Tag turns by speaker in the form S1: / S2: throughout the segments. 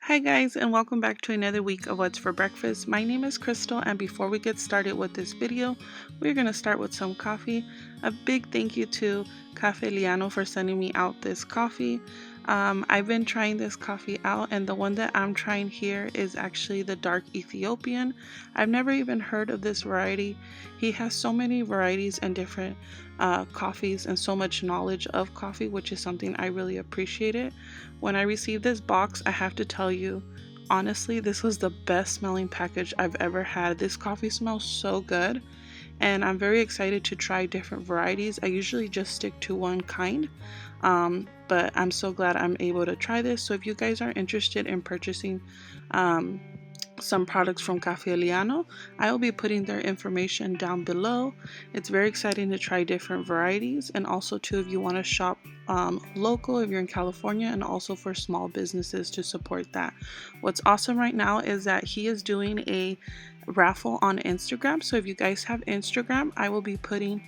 S1: Hi guys, and welcome back to another week of What's for Breakfast. My name is Crystal, and before we get started with this video, we're going to start with some coffee. A big thank you to Cafe Liano for sending me out this coffee. I've been trying this coffee out, and the one that I'm trying here is actually the dark Ethiopian. I've never even heard of this variety. He has so many varieties and different coffees and so much knowledge of coffee, which is something I really appreciated. When I received this box, I have to tell you, honestly, this was the best smelling package I've ever had. This coffee smells so good, and I'm very excited to try different varieties. I usually just stick to one kind, but I'm so glad I'm able to try this. So if you guys are interested in purchasing some products from Cafe Liano, I will be putting their information down below. It's very exciting to try different varieties, and also too, if you want to shop local, if you're in California, and also for small businesses to support that. What's awesome right now is that he is doing a raffle on Instagram. So if you guys have Instagram, I will be putting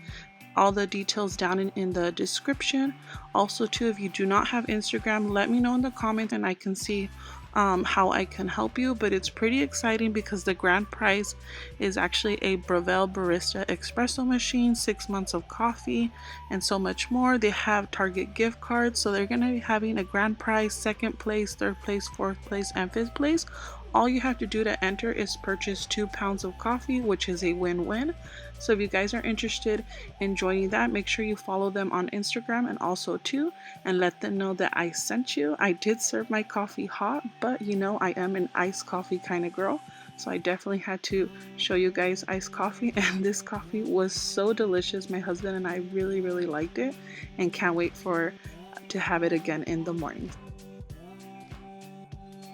S1: all the details down in the description. Also too, if you do not have Instagram, let me know in the comments and I can see how I can help you. But it's pretty exciting because the grand prize is actually a Bravel Barista espresso machine, 6 months of coffee, and so much more. They have Target gift cards, so they're going to be having a grand prize, second place, third place, fourth place, and fifth place. All you have to do to enter is purchase 2 pounds of coffee, which is a win-win. So if you guys are interested in joining that, make sure you follow them on Instagram and also too, and let them know that I sent you. I did serve my coffee hot, but you know I am an iced coffee kind of girl, so I definitely had to show you guys iced coffee, and this coffee was so delicious. My husband and I really liked it and can't wait to have it again in the morning.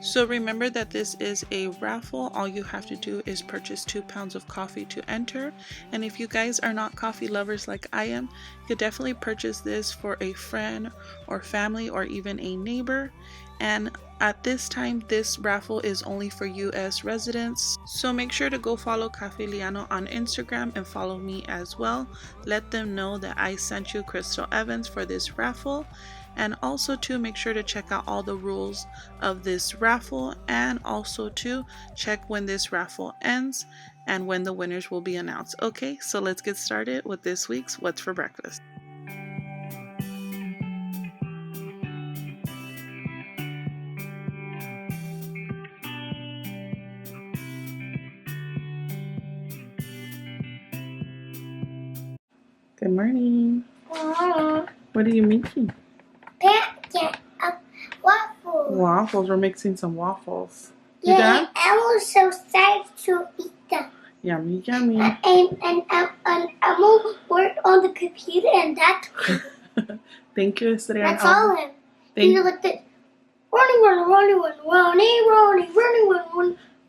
S1: So remember that this is a raffle. All you have to do is purchase 2 pounds of coffee to enter. And if you guys are not coffee lovers like I am, you could definitely purchase this for a friend or family or even a neighbor. And at this time, this raffle is only for US residents. So make sure to go follow Cafe Liano on Instagram and follow me as well. Let them know that I sent you, Crystal Evans, for this raffle. And also to make sure to check out all the rules of this raffle, and also to check when this raffle ends and when the winners will be announced. Okay, so let's get started with this week's What's for Breakfast. Good morning. What are you making?
S2: Pancake of waffles.
S1: Waffles. We're mixing some waffles.
S2: Yeah, I was so excited to eat them.
S1: Yummy, yummy.
S2: And I'm gonna work on the computer, and that's
S1: Thank you, Estrella.
S2: that's all him. He's like this. Running.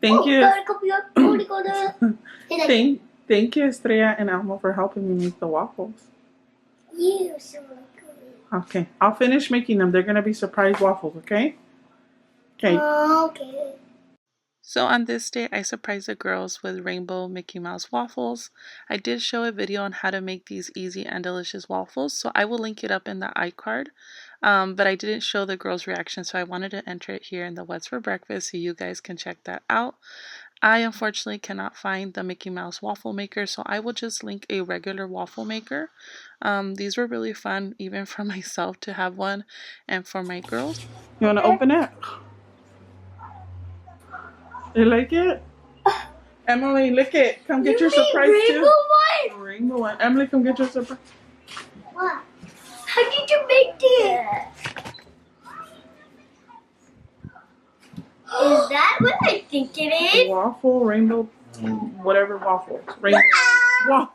S1: Thank you.
S2: He's like,
S1: Thank you, Estrella and Alma, for helping me make the waffles.
S2: you so good.
S1: Okay, I'll finish making them. They're gonna be surprise waffles, okay?
S2: Okay.
S1: So on this day, I surprised the girls with rainbow Mickey Mouse waffles. I did show a video on how to make these easy and delicious waffles, so I will link it up in the iCard. But I didn't show the girls' reaction, so I wanted to enter it here in the What's for Breakfast so you guys can check that out. I unfortunately cannot find the Mickey Mouse waffle maker, so I will just link a regular waffle maker. These were really fun, even for myself to have one, and for my girls. You want to open it? You like it? Emily, look it. Come get your surprise too. Rainbow one. Emily, come get your surprise.
S2: What? How did you make it? Is that what I think it is?
S1: Waffle, rainbow, whatever waffles. Rainbow waffle.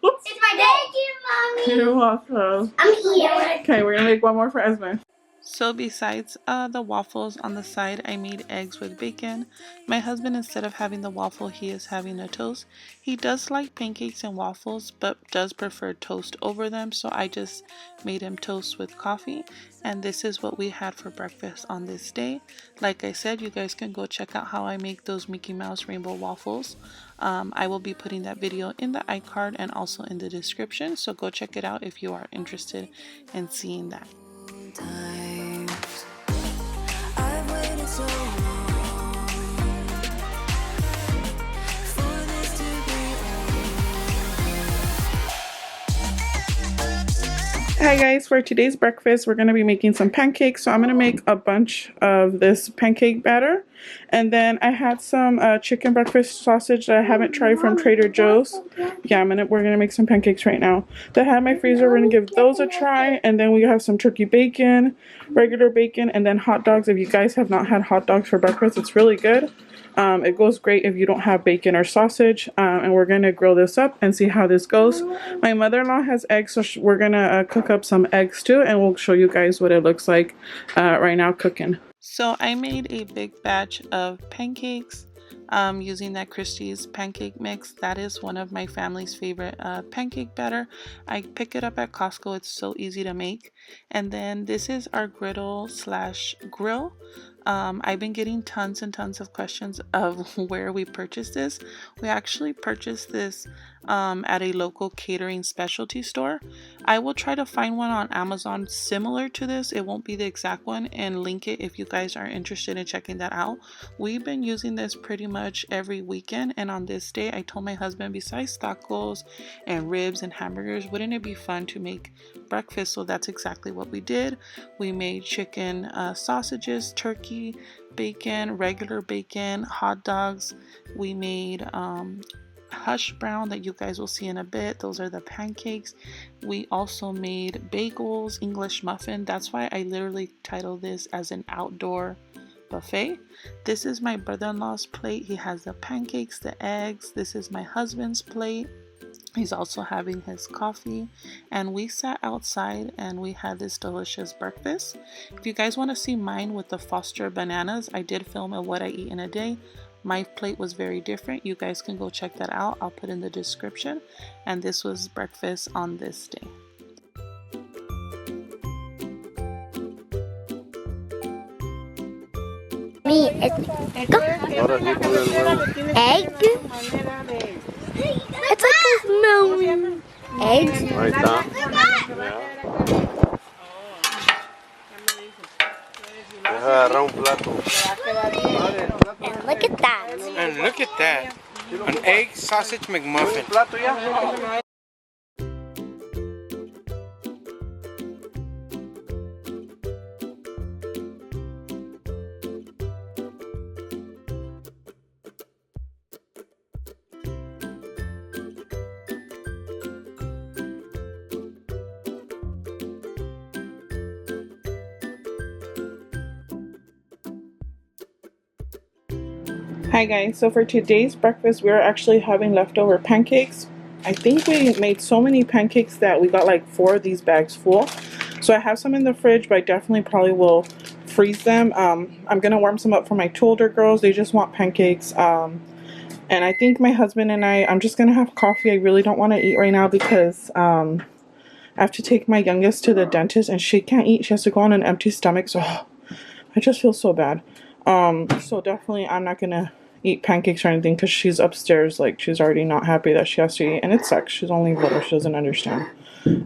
S2: It's my day. Thank you, Mommy.
S1: You're welcome.
S2: I'm here.
S1: Okay, we're gonna make one more for Esme. So besides the waffles on the side, I made eggs with bacon. My husband, instead of having the waffle, he is having a toast. He does like pancakes and waffles, but does prefer toast over them, so I just made him toast with coffee. And this is what we had for breakfast on this day. Like I said, you guys can go check out how I make those Mickey Mouse rainbow waffles. I will be putting that video in the iCard and also in the description, so go check it out if you are interested in seeing that. I've waited so long. Hi guys, for today's breakfast we're going to be making some pancakes. So I'm going to make a bunch of this pancake batter, and then I had some chicken breakfast sausage that I haven't tried from Trader Joe's. Yeah, we're going to make some pancakes right now. That I had in my freezer. We're going to give those a try, and then we have some turkey bacon, regular bacon, and then hot dogs. If you guys have not had hot dogs for breakfast, it's really good. It goes great if you don't have bacon or sausage, and we're going to grill this up and see how this goes. My mother-in-law has eggs, so we're going to cook up some eggs too, and we'll show you guys what it looks like right now cooking. So I made a big batch of pancakes using that Christie's pancake mix. That is one of my family's favorite pancake batter. I pick it up at Costco. It's so easy to make. And then this is our griddle slash grill. I've been getting tons and tons of questions of where we purchased this. We actually purchased this at a local catering specialty store. I will try to find one on Amazon similar to this. It won't be the exact one, and link it if you guys are interested in checking that out. We've been using this pretty much every weekend, and on this day I told my husband, besides tacos and ribs and hamburgers, wouldn't it be fun to make breakfast? So that's exactly what we did. We made chicken sausages, turkey, bacon, regular bacon, hot dogs. We made hush brown that you guys will see in a bit. Those are the pancakes. We also made bagels, English muffin. That's why I literally titled this as an outdoor buffet. This is my brother-in-law's plate. He has the pancakes, the eggs. This is my husband's plate. He's also having his coffee, and we sat outside and we had this delicious breakfast. If you guys want to see mine with the Foster bananas, I did film a what I eat in a day. My plate was very different. You guys can go check that out. I'll put in the description. And this was breakfast on this day.
S2: Egg. It's like a melon. Eggs.
S3: Ahí está. Deja agarrar un plato.
S2: And look at that.
S4: And look at that. An egg sausage McMuffin.
S3: Plato ya.
S1: Hi guys, so for today's breakfast we're actually having leftover pancakes. I think we made so many pancakes that we got like 4 of these bags full. So I have some in the fridge, but I definitely probably will freeze them. I'm gonna warm some up for my 2 older girls. They just want pancakes. And I think my husband and I'm just gonna have coffee. I really don't want to eat right now because I have to take my youngest to the dentist and she can't eat. She has to go on an empty stomach, so I just feel so bad. So definitely I'm not gonna eat pancakes or anything because she's upstairs, like she's already not happy that she has to eat, and it sucks. She's only little, she doesn't understand.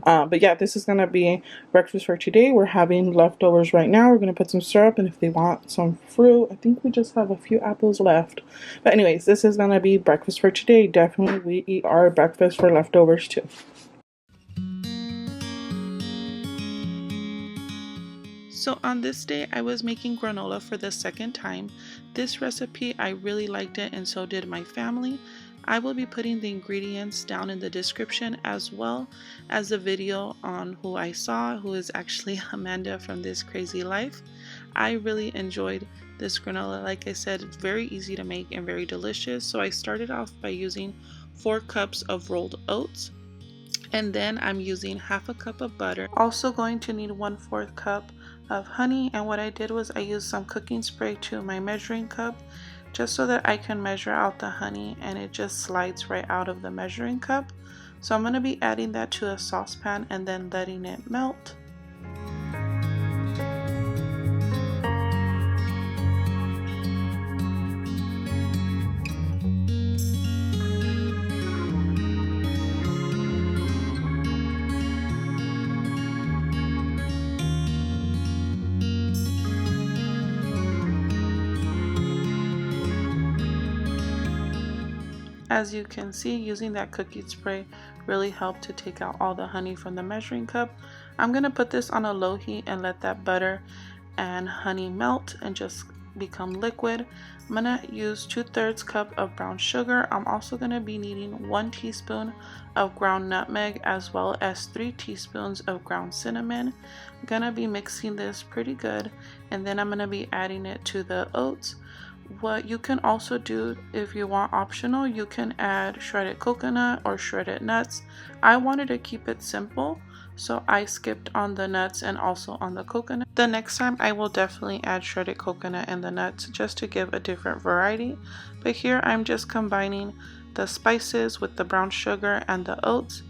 S1: But yeah, this is gonna be breakfast for today. We're having leftovers right now. We're gonna put some syrup, and if they want some fruit, I think we just have a few apples left. But anyways, this is gonna be breakfast for today. Definitely we eat our breakfast for leftovers too. So on this day I was making granola for the second time. This recipe, I really liked it, and so did my family. I will be putting the ingredients down in the description, as well as a video on who I saw, who is actually Amanda from This Crazy Life. I really enjoyed this granola. Like I said, it's very easy to make and very delicious. So I started off by using 4 cups of rolled oats, and then I'm using half a cup of butter. Also going to need 1/4 cup of honey, and what I did was I used some cooking spray to my measuring cup just so that I can measure out the honey, and it just slides right out of the measuring cup. So I'm going to be adding that to a saucepan and then letting it melt. As you can see, using that cookie spray really helped to take out all the honey from the measuring cup. I'm gonna put this on a low heat and let that butter and honey melt and just become liquid. I'm gonna use 2/3 cup of brown sugar. I'm also gonna be needing 1 teaspoon of ground nutmeg as well as 3 teaspoons of ground cinnamon. I'm gonna be mixing this pretty good, and then I'm gonna be adding it to the oats. What you can also do, if you want optional, you can add shredded coconut or shredded nuts. I wanted to keep it simple, so I skipped on the nuts and also on the coconut. The next time I will definitely add shredded coconut and the nuts just to give a different variety. But here I'm just combining the spices with the brown sugar and the oats.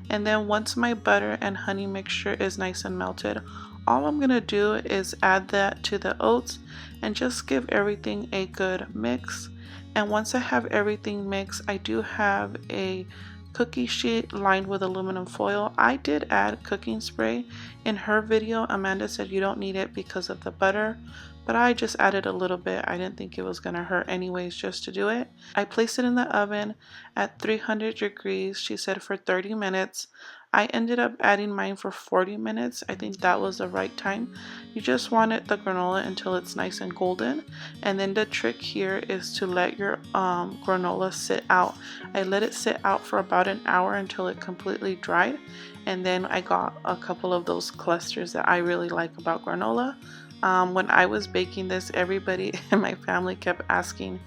S1: And then once my butter and honey mixture is nice and melted, all I'm gonna do is add that to the oats and just give everything a good mix. And once I have everything mixed, I do have a cookie sheet lined with aluminum foil. I did add cooking spray. In her video, Amanda said you don't need it because of the butter, but I just added a little bit. I didn't think it was gonna hurt anyways just to do it. I placed it in the oven at 300 degrees, she said, for 30 minutes. I ended up adding mine for 40 minutes. I think that was the right time. You just want it, the granola, until it's nice and golden. And then the trick here is to let your granola sit out. I let it sit out for about an hour until it completely dried. And then I got a couple of those clusters that I really like about granola. When I was baking this, everybody in my family kept asking,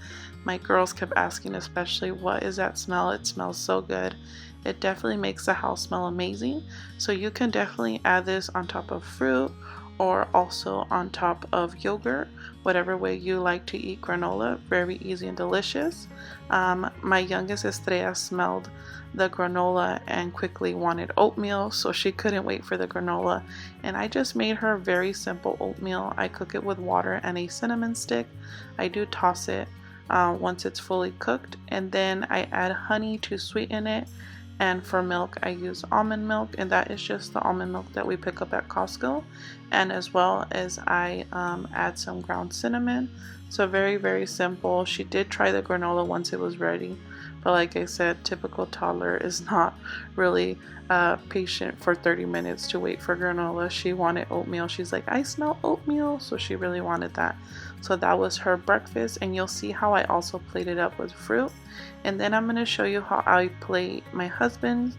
S1: my girls kept asking especially, what is that smell? It smells so good. It definitely makes the house smell amazing. So you can definitely add this on top of fruit or also on top of yogurt, whatever way you like to eat granola. Very easy and delicious. My youngest Estrella smelled the granola and quickly wanted oatmeal, so she couldn't wait for the granola, and I just made her very simple oatmeal. I cook it with water and a cinnamon stick. I do toss it once it's fully cooked, and then I add honey to sweeten it. And for milk, I use almond milk, and that is just the almond milk that we pick up at Costco. And as well as I add some ground cinnamon. So very, very simple. She did try the granola once it was ready, but like I said, typical toddler is not really patient for 30 minutes to wait for granola. She wanted oatmeal. She's like, I smell oatmeal, so she really wanted that. So that was her breakfast, and you'll see how I also plated up with fruit. And then I'm going to show you how I plate my husband's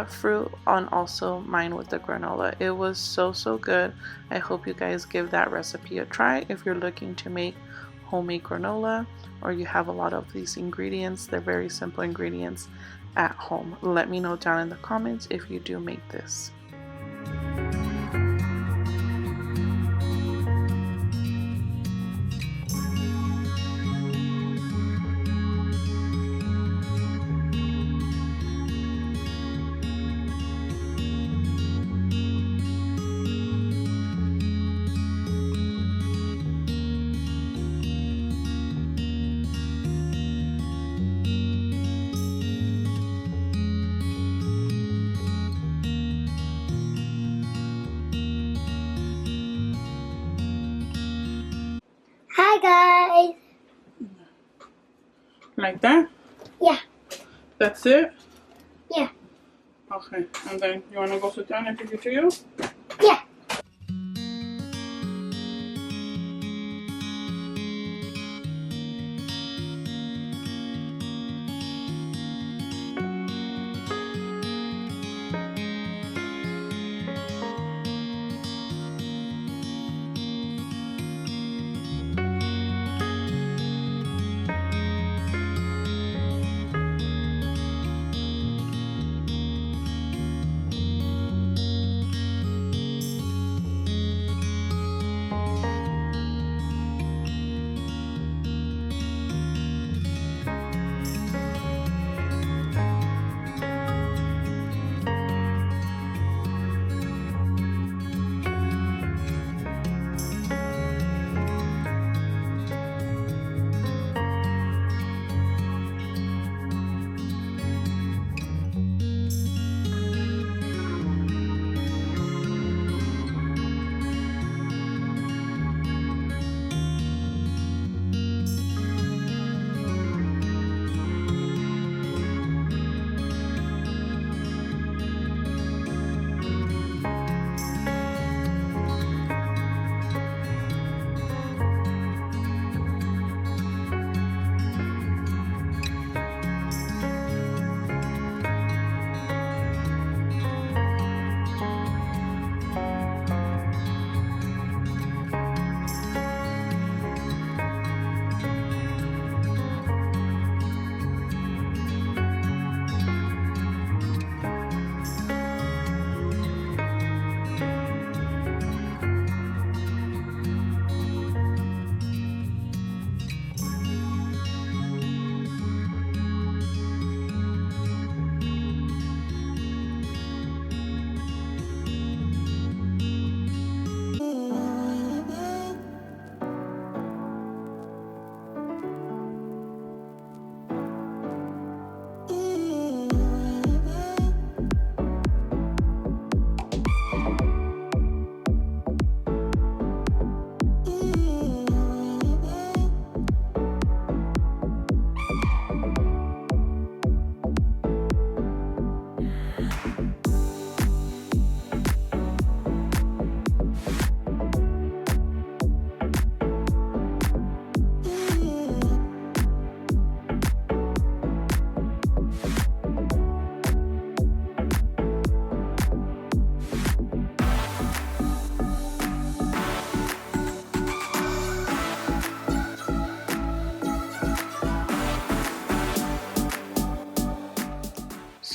S1: fruit and also mine with the granola. It was so good. I hope you guys give that recipe a try if you're looking to make homemade granola or you have a lot of these ingredients. They're very simple ingredients at home. Let me know down in the comments if you do make this.
S2: Hi guys.
S1: Like that?
S2: Yeah.
S1: That's it?
S2: Yeah.
S1: Okay, and then you want to go sit down and take it to you?
S2: Yeah.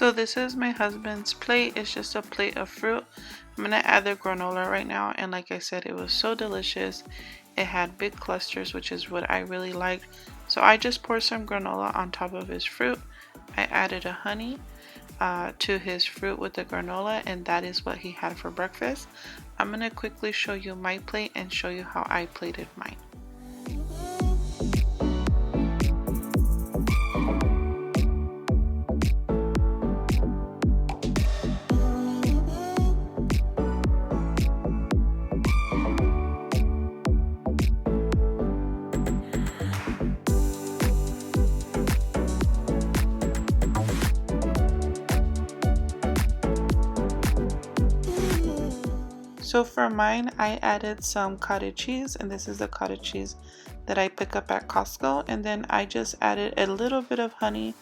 S1: So this is my husband's plate. It's just a plate of fruit. I'm gonna add the granola right now, and like I said, it was so delicious. It had big clusters, which is what I really liked. So I just poured some granola on top of his fruit. I added a honey to his fruit with the granola, and that is what he had for breakfast. I'm gonna quickly show you my plate and show you how I plated mine. So for mine, I added some cottage cheese, and this is the cottage cheese that I pick up at Costco, and then I just added a little bit of honey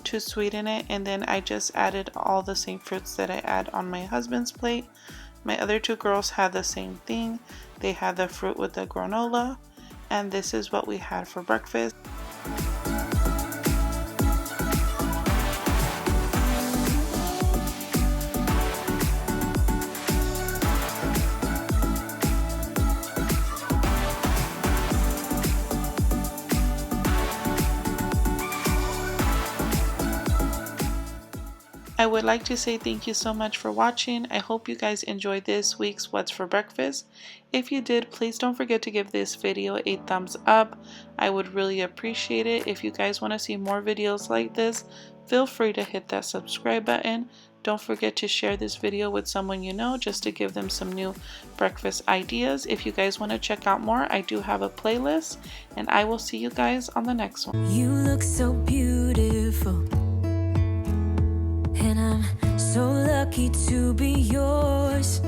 S1: to sweeten it, and then I just added all the same fruits that I add on my husband's plate. My other two girls had the same thing. They had the fruit with the granola, and this is what we had for breakfast. I would like to say thank you so much for watching. I hope you guys enjoyed this week's What's for Breakfast. If you did, please don't forget to give this video a thumbs up. I would really appreciate it. If you guys want to see more videos like this, feel free to hit that subscribe button. Don't forget to share this video with someone you know just to give them some new breakfast ideas. If you guys want to check out more, I do have a playlist, and I will see you guys on the next one.
S5: You look so beautiful, and I'm so lucky to be yours.